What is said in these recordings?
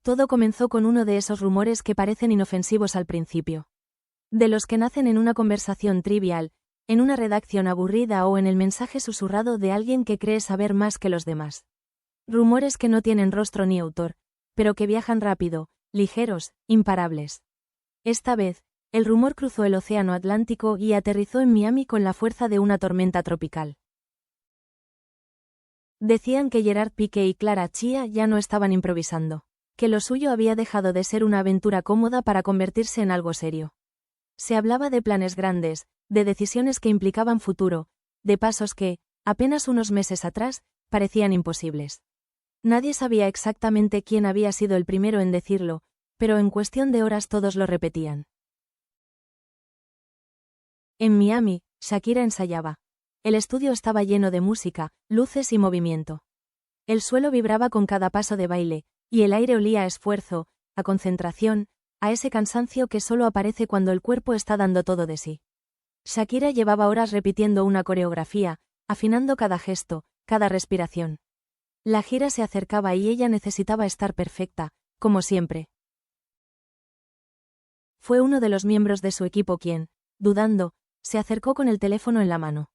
Todo comenzó con uno de esos rumores que parecen inofensivos al principio. De los que nacen en una conversación trivial, en una redacción aburrida o en el mensaje susurrado de alguien que cree saber más que los demás. Rumores que no tienen rostro ni autor, pero que viajan rápido, ligeros, imparables. Esta vez, el rumor cruzó el océano Atlántico y aterrizó en Miami con la fuerza de una tormenta tropical. Decían que Gerard Piqué y Clara Chia ya no estaban improvisando, que lo suyo había dejado de ser una aventura cómoda para convertirse en algo serio. Se hablaba de planes grandes, de decisiones que implicaban futuro, de pasos que, apenas unos meses atrás, parecían imposibles. Nadie sabía exactamente quién había sido el primero en decirlo, pero en cuestión de horas todos lo repetían. En Miami, Shakira ensayaba. El estudio estaba lleno de música, luces y movimiento. El suelo vibraba con cada paso de baile, y el aire olía a esfuerzo, a concentración, a ese cansancio que solo aparece cuando el cuerpo está dando todo de sí. Shakira llevaba horas repitiendo una coreografía, afinando cada gesto, cada respiración. La gira se acercaba y ella necesitaba estar perfecta, como siempre. Fue uno de los miembros de su equipo quien, dudando, se acercó con el teléfono en la mano.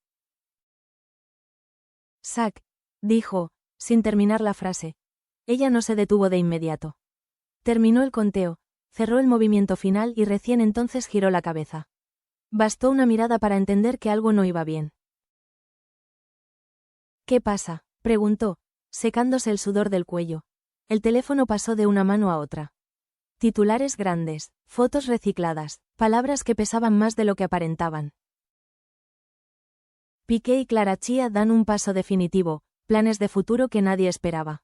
«Zac», dijo, sin terminar la frase. Ella no se detuvo de inmediato. Terminó el conteo, cerró el movimiento final y recién entonces giró la cabeza. Bastó una mirada para entender que algo no iba bien. «¿Qué pasa?», preguntó, secándose el sudor del cuello. El teléfono pasó de una mano a otra. Titulares grandes, fotos recicladas, palabras que pesaban más de lo que aparentaban. Piqué y Clara Chia dan un paso definitivo, planes de futuro que nadie esperaba.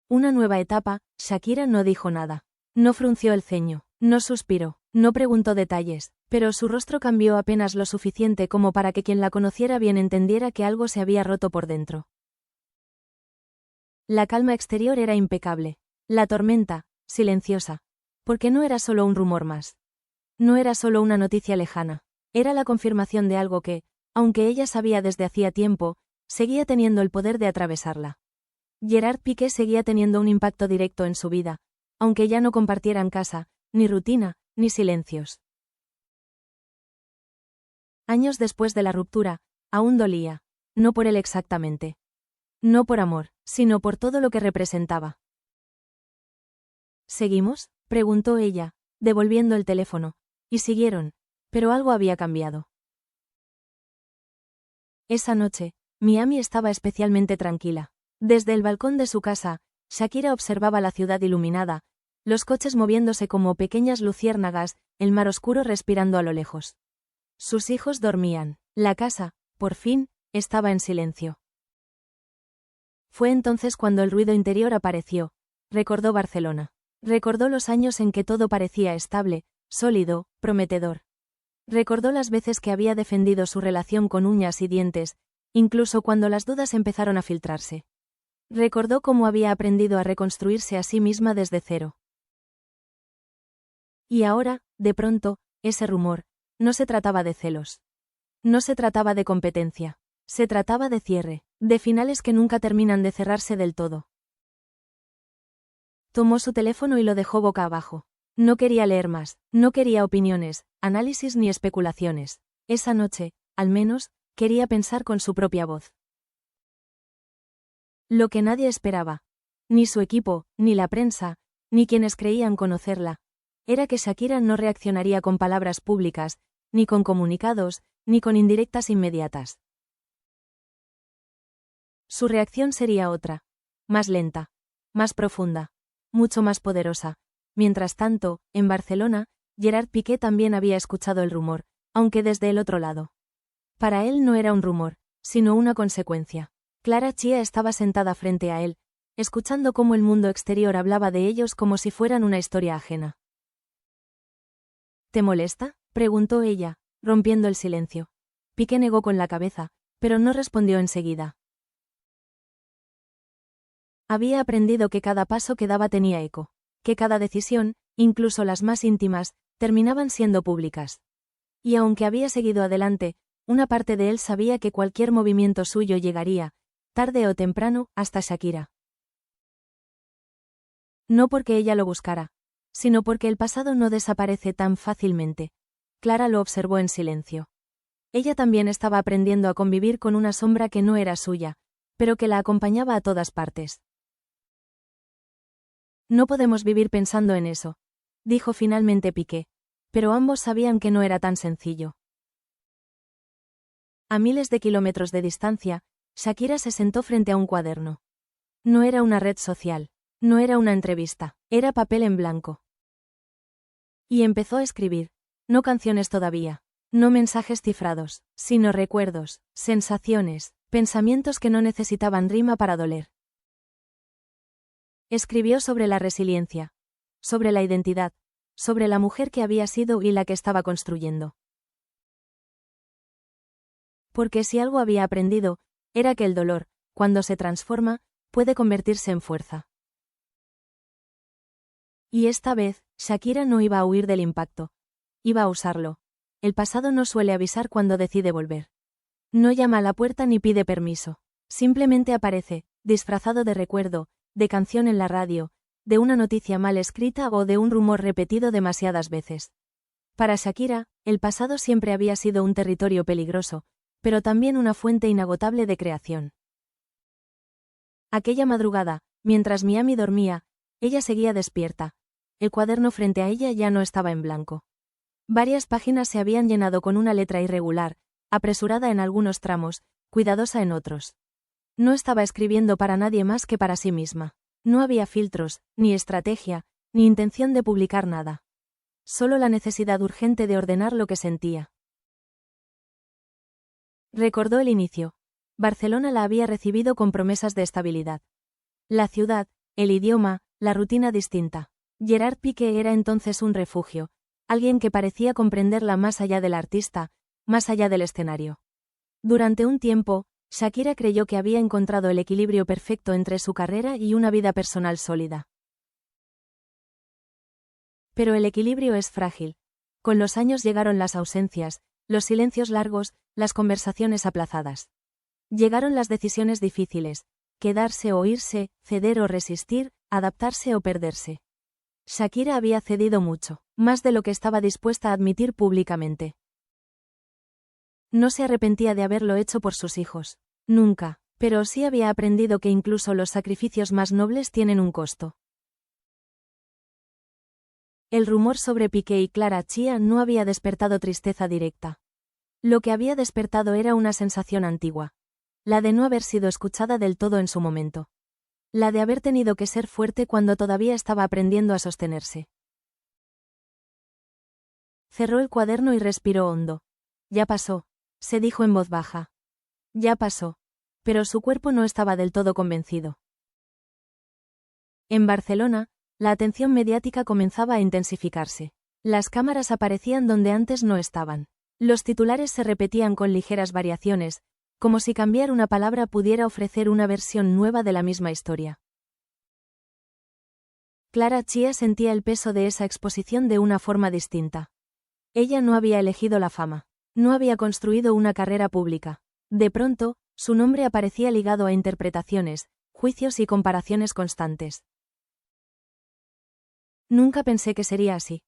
Una nueva etapa. Shakira no dijo nada. No frunció el ceño, no suspiró, no preguntó detalles, pero su rostro cambió apenas lo suficiente como para que quien la conociera bien entendiera que algo se había roto por dentro. La calma exterior era impecable. La tormenta, silenciosa. Porque no era solo un rumor más. No era solo una noticia lejana. Era la confirmación de algo que, aunque ella sabía desde hacía tiempo, seguía teniendo el poder de atravesarla. Gerard Piqué seguía teniendo un impacto directo en su vida, aunque ya no compartieran casa, ni rutina, ni silencios. Años después de la ruptura, aún dolía, no por él exactamente. No por amor, sino por todo lo que representaba. ¿Seguimos?, preguntó ella, devolviendo el teléfono, y siguieron, pero algo había cambiado. Esa noche, Miami estaba especialmente tranquila. Desde el balcón de su casa, Shakira observaba la ciudad iluminada, los coches moviéndose como pequeñas luciérnagas, el mar oscuro respirando a lo lejos. Sus hijos dormían. La casa, por fin, estaba en silencio. Fue entonces cuando el ruido interior apareció. Recordó Barcelona. Recordó los años en que todo parecía estable, sólido, prometedor. Recordó las veces que había defendido su relación con uñas y dientes, incluso cuando las dudas empezaron a filtrarse. Recordó cómo había aprendido a reconstruirse a sí misma desde cero. Y ahora, de pronto, ese rumor, no se trataba de celos. No se trataba de competencia. Se trataba de cierre, de finales que nunca terminan de cerrarse del todo. Tomó su teléfono y lo dejó boca abajo. No quería leer más, no quería opiniones, análisis ni especulaciones. Esa noche, al menos, quería pensar con su propia voz. Lo que nadie esperaba, ni su equipo, ni la prensa, ni quienes creían conocerla, era que Shakira no reaccionaría con palabras públicas, ni con comunicados, ni con indirectas inmediatas. Su reacción sería otra, más lenta, más profunda, mucho más poderosa. Mientras tanto, en Barcelona, Gerard Piqué también había escuchado el rumor, aunque desde el otro lado. Para él no era un rumor, sino una consecuencia. Clara Chia estaba sentada frente a él, escuchando cómo el mundo exterior hablaba de ellos como si fueran una historia ajena. ¿Te molesta?, preguntó ella, rompiendo el silencio. Piqué negó con la cabeza, pero no respondió enseguida. Había aprendido que cada paso que daba tenía eco, que cada decisión, incluso las más íntimas, terminaban siendo públicas. Y aunque había seguido adelante, una parte de él sabía que cualquier movimiento suyo llegaría, tarde o temprano, hasta Shakira. No porque ella lo buscara, sino porque el pasado no desaparece tan fácilmente. Clara lo observó en silencio. Ella también estaba aprendiendo a convivir con una sombra que no era suya, pero que la acompañaba a todas partes. No podemos vivir pensando en eso, dijo finalmente Piqué, pero ambos sabían que no era tan sencillo. A miles de kilómetros de distancia, Shakira se sentó frente a un cuaderno. No era una red social, no era una entrevista, era papel en blanco. Y empezó a escribir, no canciones todavía, no mensajes cifrados, sino recuerdos, sensaciones, pensamientos que no necesitaban rima para doler. Escribió sobre la resiliencia, sobre la identidad, sobre la mujer que había sido y la que estaba construyendo. Porque si algo había aprendido, era que el dolor, cuando se transforma, puede convertirse en fuerza. Y esta vez, Shakira no iba a huir del impacto. Iba a usarlo. El pasado no suele avisar cuando decide volver. No llama a la puerta ni pide permiso. Simplemente aparece, disfrazado de recuerdo, de canción en la radio, de una noticia mal escrita o de un rumor repetido demasiadas veces. Para Shakira, el pasado siempre había sido un territorio peligroso, pero también una fuente inagotable de creación. Aquella madrugada, mientras Miami dormía, ella seguía despierta. El cuaderno frente a ella ya no estaba en blanco. Varias páginas se habían llenado con una letra irregular, apresurada en algunos tramos, cuidadosa en otros. No estaba escribiendo para nadie más que para sí misma. No había filtros, ni estrategia, ni intención de publicar nada. Solo la necesidad urgente de ordenar lo que sentía. Recordó el inicio. Barcelona la había recibido con promesas de estabilidad. La ciudad, el idioma, la rutina distinta. Gerard Piqué era entonces un refugio, alguien que parecía comprenderla más allá del artista, más allá del escenario. Durante un tiempo, Shakira creyó que había encontrado el equilibrio perfecto entre su carrera y una vida personal sólida. Pero el equilibrio es frágil. Con los años llegaron las ausencias, los silencios largos, las conversaciones aplazadas. Llegaron las decisiones difíciles, quedarse o irse, ceder o resistir, adaptarse o perderse. Shakira había cedido mucho, más de lo que estaba dispuesta a admitir públicamente. No se arrepentía de haberlo hecho por sus hijos. Nunca, pero sí había aprendido que incluso los sacrificios más nobles tienen un costo. El rumor sobre Piqué y Clara Chía no había despertado tristeza directa. Lo que había despertado era una sensación antigua. La de no haber sido escuchada del todo en su momento. La de haber tenido que ser fuerte cuando todavía estaba aprendiendo a sostenerse. Cerró el cuaderno y respiró hondo. Ya pasó, se dijo en voz baja. Ya pasó. Pero su cuerpo no estaba del todo convencido. En Barcelona, la atención mediática comenzaba a intensificarse. Las cámaras aparecían donde antes no estaban. Los titulares se repetían con ligeras variaciones, como si cambiar una palabra pudiera ofrecer una versión nueva de la misma historia. Clara Chía sentía el peso de esa exposición de una forma distinta. Ella no había elegido la fama. No había construido una carrera pública. De pronto, su nombre aparecía ligado a interpretaciones, juicios y comparaciones constantes. Nunca pensé que sería así,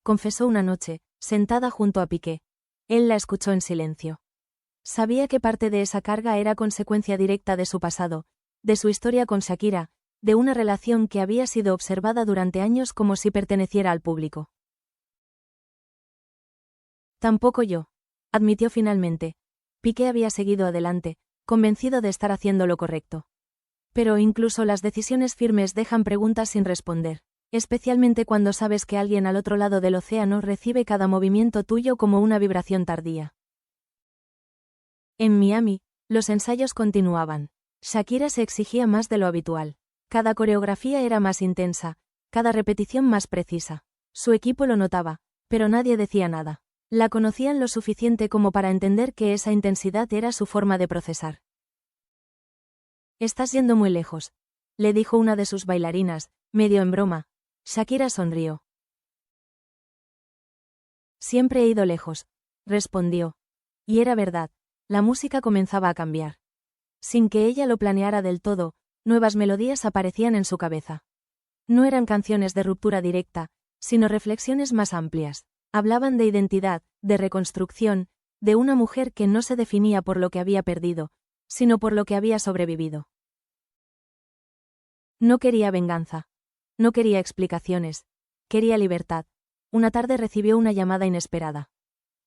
confesó una noche, sentada junto a Piqué. Él la escuchó en silencio. Sabía que parte de esa carga era consecuencia directa de su pasado, de su historia con Shakira, de una relación que había sido observada durante años como si perteneciera al público. Tampoco yo, admitió finalmente. Piqué había seguido adelante, convencido de estar haciendo lo correcto. Pero incluso las decisiones firmes dejan preguntas sin responder, especialmente cuando sabes que alguien al otro lado del océano recibe cada movimiento tuyo como una vibración tardía. En Miami, los ensayos continuaban. Shakira se exigía más de lo habitual. Cada coreografía era más intensa, cada repetición más precisa. Su equipo lo notaba, pero nadie decía nada. La conocían lo suficiente como para entender que esa intensidad era su forma de procesar. Estás yendo muy lejos, le dijo una de sus bailarinas, medio en broma. Shakira sonrió. Siempre he ido lejos, respondió. Y era verdad, la música comenzaba a cambiar. Sin que ella lo planeara del todo, nuevas melodías aparecían en su cabeza. No eran canciones de ruptura directa, sino reflexiones más amplias. Hablaban de identidad, de reconstrucción, de una mujer que no se definía por lo que había perdido, sino por lo que había sobrevivido. No quería venganza. No quería explicaciones. Quería libertad. Una tarde recibió una llamada inesperada.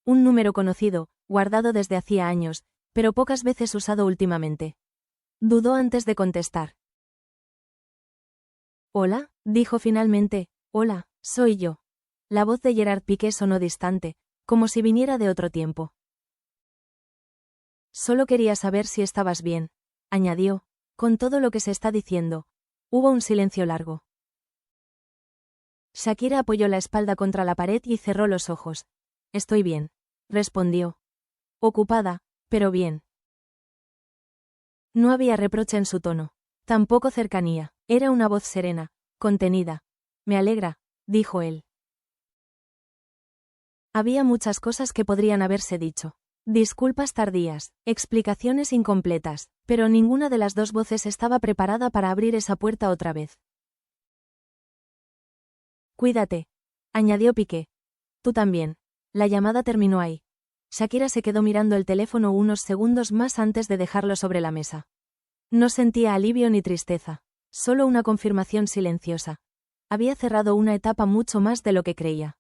Un número conocido, guardado desde hacía años, pero pocas veces usado últimamente. Dudó antes de contestar. «Hola», dijo finalmente. «Hola, soy yo». La voz de Gerard Piqué sonó distante, como si viniera de otro tiempo. «Solo quería saber si estabas bien», añadió, «con todo lo que se está diciendo». Hubo un silencio largo. Shakira apoyó la espalda contra la pared y cerró los ojos. «Estoy bien», respondió. «Ocupada, pero bien». No había reproche en su tono. Tampoco cercanía. Era una voz serena, contenida. «Me alegra», dijo él. Había muchas cosas que podrían haberse dicho. Disculpas tardías, explicaciones incompletas, pero ninguna de las dos voces estaba preparada para abrir esa puerta otra vez. «Cuídate», añadió Piqué. «Tú también». La llamada terminó ahí. Shakira se quedó mirando el teléfono unos segundos más antes de dejarlo sobre la mesa. No sentía alivio ni tristeza, solo una confirmación silenciosa. Había cerrado una etapa mucho más de lo que creía.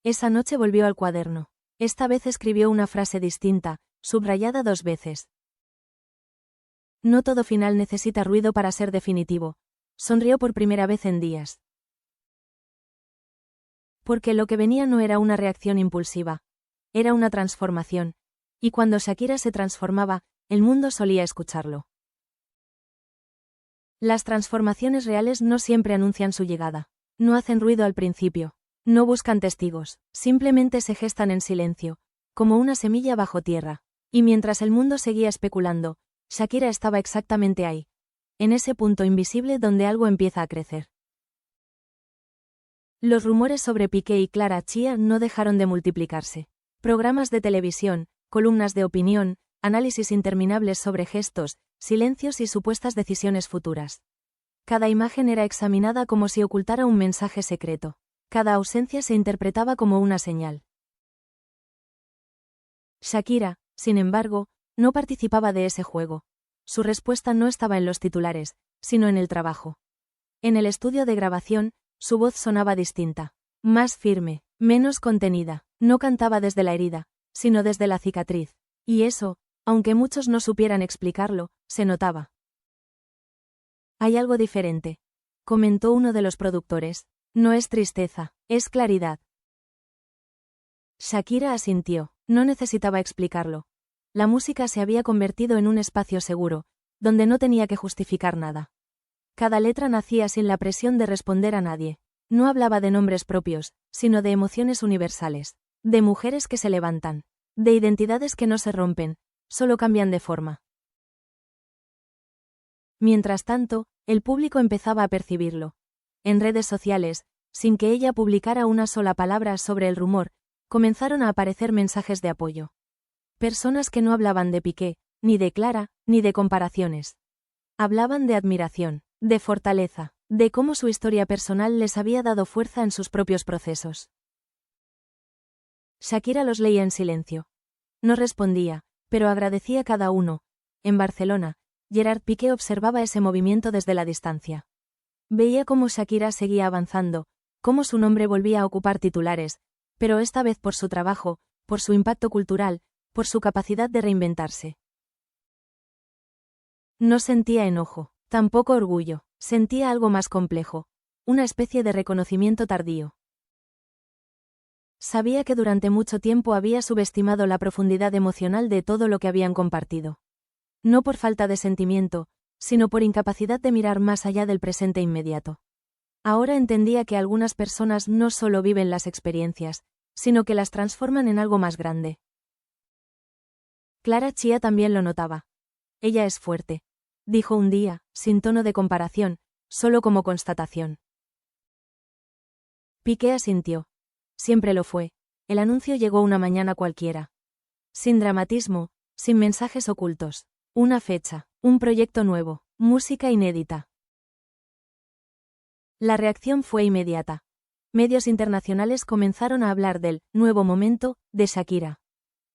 Esa noche volvió al cuaderno. Esta vez escribió una frase distinta, subrayada 2 veces. «No todo final necesita ruido para ser definitivo». Sonrió por primera vez en días. Porque lo que venía no era una reacción impulsiva. Era una transformación. Y cuando Shakira se transformaba, el mundo solía escucharlo. Las transformaciones reales no siempre anuncian su llegada. No hacen ruido al principio. No buscan testigos. Simplemente se gestan en silencio, como una semilla bajo tierra. Y mientras el mundo seguía especulando, Shakira estaba exactamente ahí. En ese punto invisible donde algo empieza a crecer. Los rumores sobre Piqué y Clara Chía no dejaron de multiplicarse. Programas de televisión, columnas de opinión, análisis interminables sobre gestos, silencios y supuestas decisiones futuras. Cada imagen era examinada como si ocultara un mensaje secreto. Cada ausencia se interpretaba como una señal. Shakira, sin embargo, no participaba de ese juego. Su respuesta no estaba en los titulares, sino en el trabajo. En el estudio de grabación, su voz sonaba distinta. Más firme, menos contenida. No cantaba desde la herida, sino desde la cicatriz. Y eso, aunque muchos no supieran explicarlo, se notaba. «Hay algo diferente», comentó uno de los productores. «No es tristeza, es claridad». Shakira asintió. No necesitaba explicarlo. La música se había convertido en un espacio seguro, donde no tenía que justificar nada. Cada letra nacía sin la presión de responder a nadie. No hablaba de nombres propios, sino de emociones universales. De mujeres que se levantan. De identidades que no se rompen, solo cambian de forma. Mientras tanto, el público empezaba a percibirlo. En redes sociales, sin que ella publicara una sola palabra sobre el rumor, comenzaron a aparecer mensajes de apoyo. Personas que no hablaban de Piqué, ni de Clara, ni de comparaciones. Hablaban de admiración, de fortaleza, de cómo su historia personal les había dado fuerza en sus propios procesos. Shakira los leía en silencio. No respondía, pero agradecía cada uno. En Barcelona, Gerard Piqué observaba ese movimiento desde la distancia. Veía cómo Shakira seguía avanzando, cómo su nombre volvía a ocupar titulares, pero esta vez por su trabajo, por su impacto cultural, por su capacidad de reinventarse. No sentía enojo, tampoco orgullo, sentía algo más complejo, una especie de reconocimiento tardío. Sabía que durante mucho tiempo había subestimado la profundidad emocional de todo lo que habían compartido. No por falta de sentimiento, sino por incapacidad de mirar más allá del presente inmediato. Ahora entendía que algunas personas no solo viven las experiencias, sino que las transforman en algo más grande. Clara Chía también lo notaba. «Ella es fuerte», dijo un día, sin tono de comparación, solo como constatación. Piqué asintió. Siempre lo fue. El anuncio llegó una mañana cualquiera. Sin dramatismo, sin mensajes ocultos. Una fecha, un proyecto nuevo, música inédita. La reacción fue inmediata. Medios internacionales comenzaron a hablar del nuevo momento de Shakira.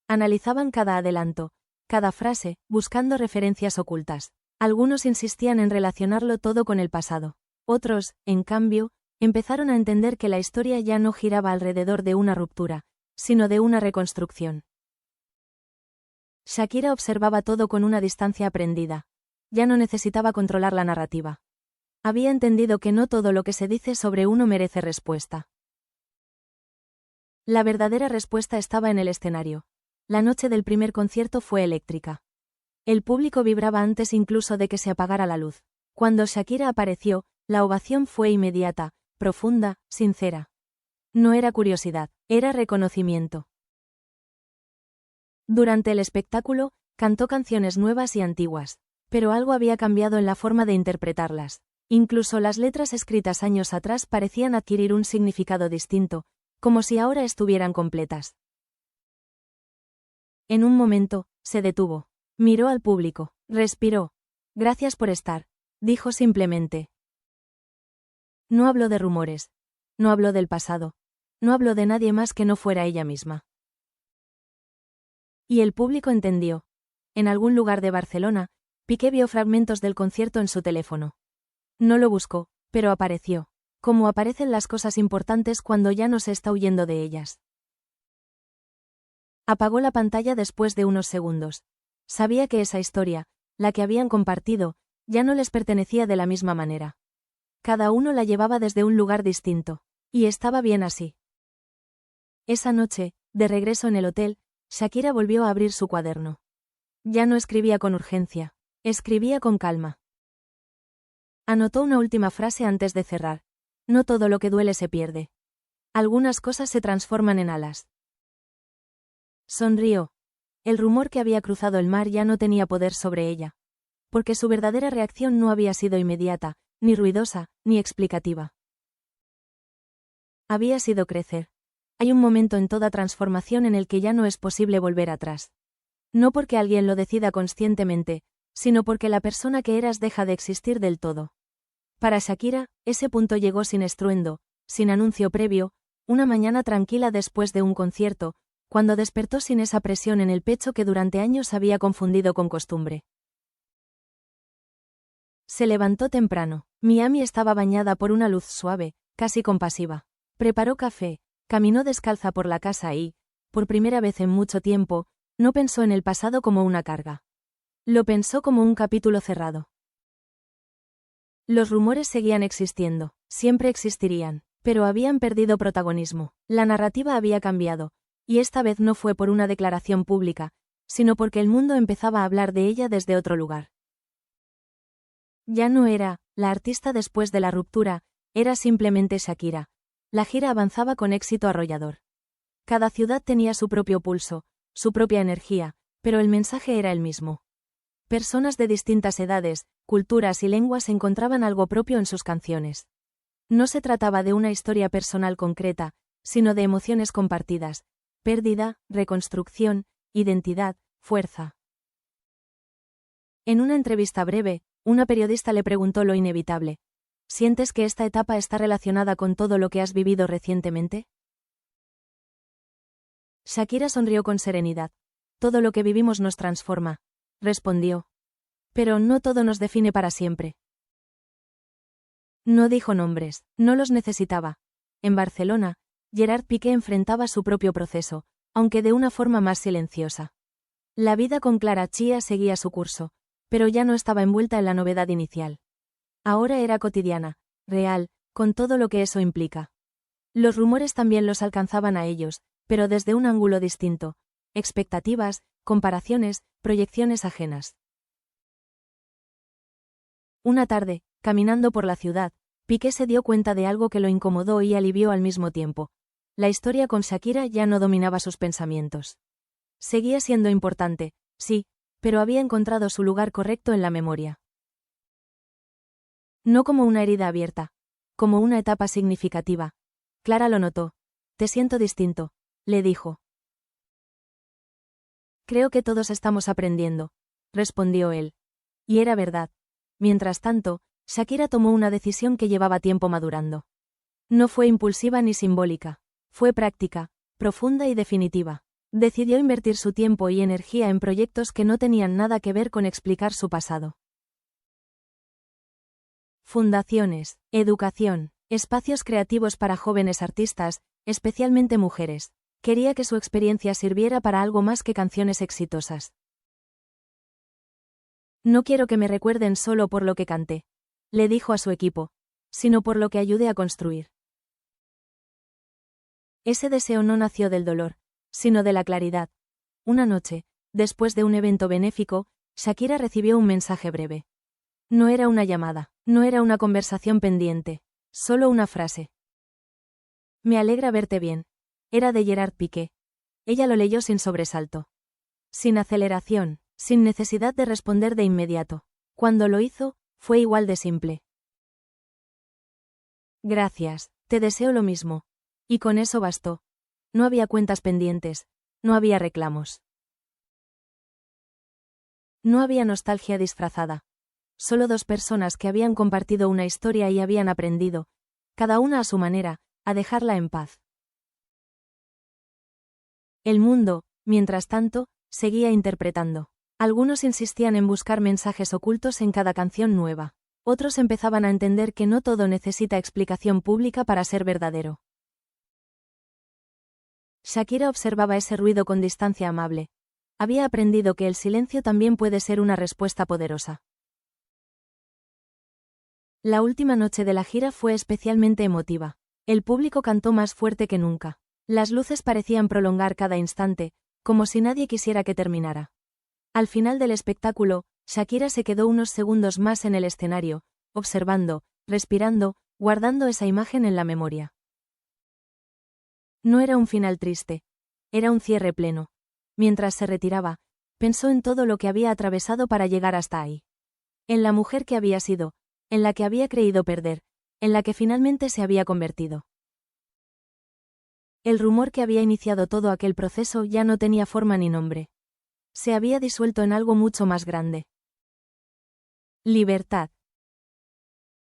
Analizaban cada adelanto, cada frase, buscando referencias ocultas. Algunos insistían en relacionarlo todo con el pasado. Otros, en cambio, empezaron a entender que la historia ya no giraba alrededor de una ruptura, sino de una reconstrucción. Shakira observaba todo con una distancia aprendida. Ya no necesitaba controlar la narrativa. Había entendido que no todo lo que se dice sobre uno merece respuesta. La verdadera respuesta estaba en el escenario. La noche del primer concierto fue eléctrica. El público vibraba antes incluso de que se apagara la luz. Cuando Shakira apareció, la ovación fue inmediata, profunda, sincera. No era curiosidad, era reconocimiento. Durante el espectáculo, cantó canciones nuevas y antiguas, pero algo había cambiado en la forma de interpretarlas. Incluso las letras escritas años atrás parecían adquirir un significado distinto, como si ahora estuvieran completas. En un momento, se detuvo. Miró al público, respiró. Gracias por estar, dijo simplemente. No habló de rumores. No habló del pasado. No habló de nadie más que no fuera ella misma. Y el público entendió. En algún lugar de Barcelona, Piqué vio fragmentos del concierto en su teléfono. No lo buscó, pero apareció. Como aparecen las cosas importantes cuando ya no se está huyendo de ellas. Apagó la pantalla después de unos segundos. Sabía que esa historia, la que habían compartido, ya no les pertenecía de la misma manera. Cada uno la llevaba desde un lugar distinto. Y estaba bien así. Esa noche, de regreso en el hotel, Shakira volvió a abrir su cuaderno. Ya no escribía con urgencia. Escribía con calma. Anotó una última frase antes de cerrar. No todo lo que duele se pierde. Algunas cosas se transforman en alas. Sonrió. El rumor que había cruzado el mar ya no tenía poder sobre ella. Porque su verdadera reacción no había sido inmediata, ni ruidosa, ni explicativa. Había sido crecer. Hay un momento en toda transformación en el que ya no es posible volver atrás. No porque alguien lo decida conscientemente, sino porque la persona que eras deja de existir del todo. Para Shakira, ese punto llegó sin estruendo, sin anuncio previo, una mañana tranquila después de un concierto, cuando despertó sin esa presión en el pecho que durante años había confundido con costumbre. Se levantó temprano. Miami estaba bañada por una luz suave, casi compasiva. Preparó café, caminó descalza por la casa y, por primera vez en mucho tiempo, no pensó en el pasado como una carga. Lo pensó como un capítulo cerrado. Los rumores seguían existiendo, siempre existirían, pero habían perdido protagonismo. La narrativa había cambiado, y esta vez no fue por una declaración pública, sino porque el mundo empezaba a hablar de ella desde otro lugar. Ya no era la artista después de la ruptura, era simplemente Shakira. La gira avanzaba con éxito arrollador. Cada ciudad tenía su propio pulso, su propia energía, pero el mensaje era el mismo. Personas de distintas edades, culturas y lenguas encontraban algo propio en sus canciones. No se trataba de una historia personal concreta, sino de emociones compartidas, pérdida, reconstrucción, identidad, fuerza. En una entrevista breve, una periodista le preguntó lo inevitable. ¿Sientes que esta etapa está relacionada con todo lo que has vivido recientemente? Shakira sonrió con serenidad. Todo lo que vivimos nos transforma, respondió. Pero no todo nos define para siempre. No dijo nombres, no los necesitaba. En Barcelona, Gerard Piqué enfrentaba su propio proceso, aunque de una forma más silenciosa. La vida con Clara Chía seguía su curso, pero ya no estaba envuelta en la novedad inicial. Ahora era cotidiana, real, con todo lo que eso implica. Los rumores también los alcanzaban a ellos, pero desde un ángulo distinto. Expectativas, comparaciones, proyecciones ajenas. Una tarde, caminando por la ciudad, Piqué se dio cuenta de algo que lo incomodó y alivió al mismo tiempo. La historia con Shakira ya no dominaba sus pensamientos. Seguía siendo importante, sí, pero había encontrado su lugar correcto en la memoria. No como una herida abierta, como una etapa significativa. Clara lo notó. Te siento distinto, le dijo. Creo que todos estamos aprendiendo, respondió él. Y era verdad. Mientras tanto, Shakira tomó una decisión que llevaba tiempo madurando. No fue impulsiva ni simbólica. Fue práctica, profunda y definitiva. Decidió invertir su tiempo y energía en proyectos que no tenían nada que ver con explicar su pasado. Fundaciones, educación, espacios creativos para jóvenes artistas, especialmente mujeres. Quería que su experiencia sirviera para algo más que canciones exitosas. No quiero que me recuerden solo por lo que canté, le dijo a su equipo, sino por lo que ayudé a construir. Ese deseo no nació del dolor, sino de la claridad. Una noche, después de un evento benéfico, Shakira recibió un mensaje breve. No era una llamada, no era una conversación pendiente, solo una frase. Me alegra verte bien. Era de Gerard Piqué. Ella lo leyó sin sobresalto. Sin aceleración, sin necesidad de responder de inmediato. Cuando lo hizo, fue igual de simple. Gracias, te deseo lo mismo. Y con eso bastó. No había cuentas pendientes, no había reclamos. No había nostalgia disfrazada. Solo dos personas que habían compartido una historia y habían aprendido, cada una a su manera, a dejarla en paz. El mundo, mientras tanto, seguía interpretando. Algunos insistían en buscar mensajes ocultos en cada canción nueva. Otros empezaban a entender que no todo necesita explicación pública para ser verdadero. Shakira observaba ese ruido con distancia amable. Había aprendido que el silencio también puede ser una respuesta poderosa. La última noche de la gira fue especialmente emotiva. El público cantó más fuerte que nunca. Las luces parecían prolongar cada instante, como si nadie quisiera que terminara. Al final del espectáculo, Shakira se quedó unos segundos más en el escenario, observando, respirando, guardando esa imagen en la memoria. No era un final triste. Era un cierre pleno. Mientras se retiraba, pensó en todo lo que había atravesado para llegar hasta ahí. En la mujer que había sido, en la que había creído perder, en la que finalmente se había convertido. El rumor que había iniciado todo aquel proceso ya no tenía forma ni nombre. Se había disuelto en algo mucho más grande. Libertad.